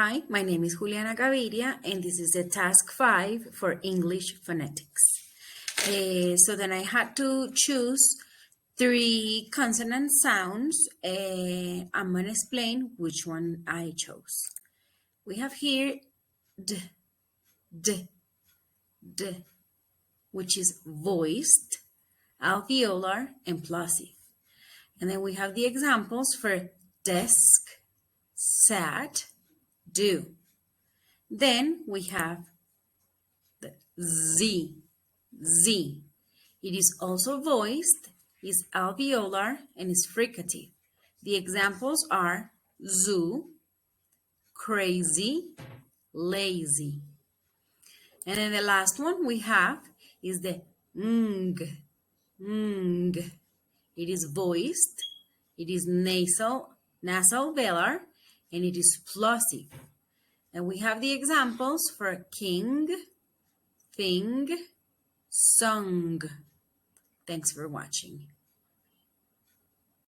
Hi, my name is Juliana Gaviria, and this is the task 5 for English phonetics. So then I had to choose 3 consonant sounds. I'm going to explain which one I chose. We have here d, d, d, which is voiced, alveolar, and plosive. And then we have the examples for desk, sat, do. Then we have the Z, Z. It is also voiced, is alveolar, and is fricative. The examples are zoo, crazy, lazy. And then the last one we have is the ng, ng. It is voiced, it is nasal velar, and it is plosive. And we have the examples for king, thing, song. Thanks for watching.